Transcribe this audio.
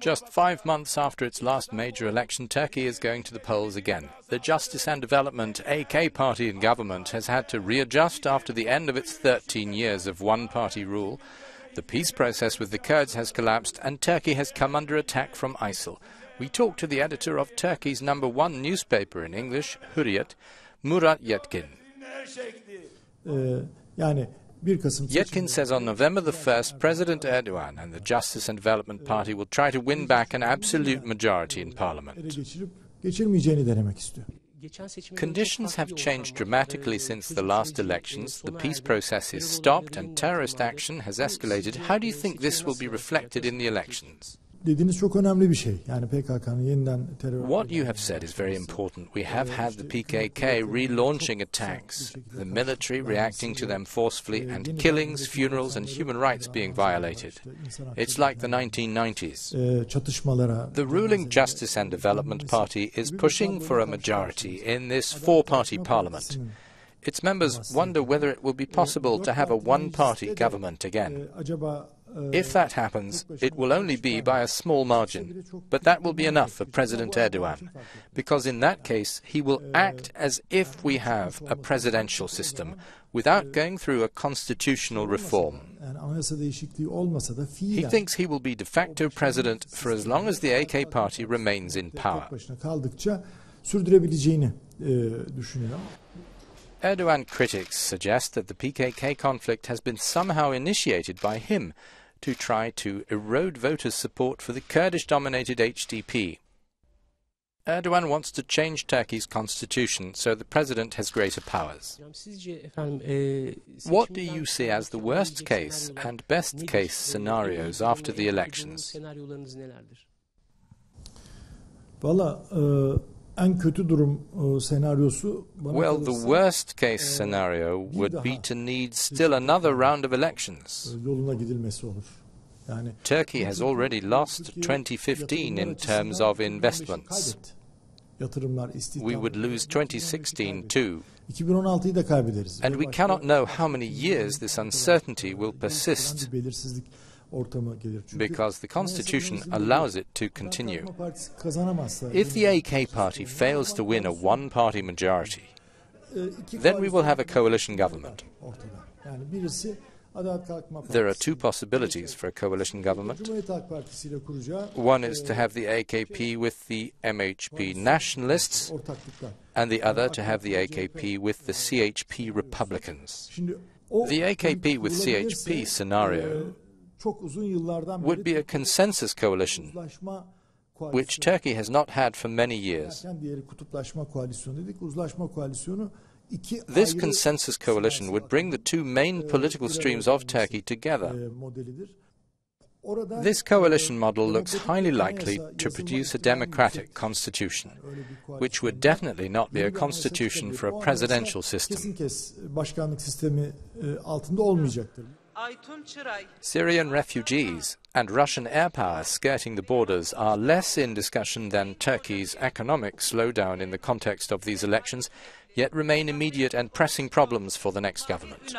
Just 5 months after its last major election, Turkey is going to the polls again. The Justice and Development AK party in government has had to readjust after the end of its 13 years of one-party rule. The peace process with the Kurds has collapsed and Turkey has come under attack from ISIL. We talked to the editor of Turkey's #1 newspaper in English, Hurriyet, Murat Yetkin. Yetkin says on November the 1st, President Erdogan and the Justice and Development Party will try to win back an absolute majority in parliament. Conditions have changed dramatically since the last elections. The peace process is stopped and terrorist action has escalated. How do you think this will be reflected in the elections? What you have said is very important. We have had the PKK relaunching attacks, the military reacting to them forcefully, and killings, funerals and human rights being violated. It's like the 1990s. The ruling Justice and Development Party is pushing for a majority in this four-party parliament. Its members wonder whether it will be possible to have a one-party government again. If that happens, it will only be by a small margin, but that will be enough for President Erdogan, because in that case he will act as if we have a presidential system without going through a constitutional reform. He thinks he will be de facto president for as long as the AK party remains in power. Erdogan critics suggest that the PKK conflict has been somehow initiated by him to try to erode voters' support for the Kurdish-dominated HDP. Erdogan wants to change Turkey's constitution so the president has greater powers. What do you see as the worst case and best case scenarios after the elections? Well, the worst case scenario would be to need still another round of elections. Turkey has already lost 2015 in terms of investments. We would lose 2016 too. And we cannot know how many years this uncertainty will persist, because the Constitution allows it to continue. If the AK party fails to win a one-party majority, then we will have a coalition government. There are two possibilities for a coalition government. One is to have the AKP with the MHP nationalists, and the other to have the AKP with the CHP Republicans. The AKP with CHP scenario would be a consensus coalition, which Turkey has not had for many years. This consensus coalition would bring the two main political streams of Turkey together. This coalition model looks highly likely to produce a democratic constitution, which would definitely not be a constitution for a presidential system. Syrian refugees and Russian air power skirting the borders are less in discussion than Turkey's economic slowdown in the context of these elections, yet remain immediate and pressing problems for the next government.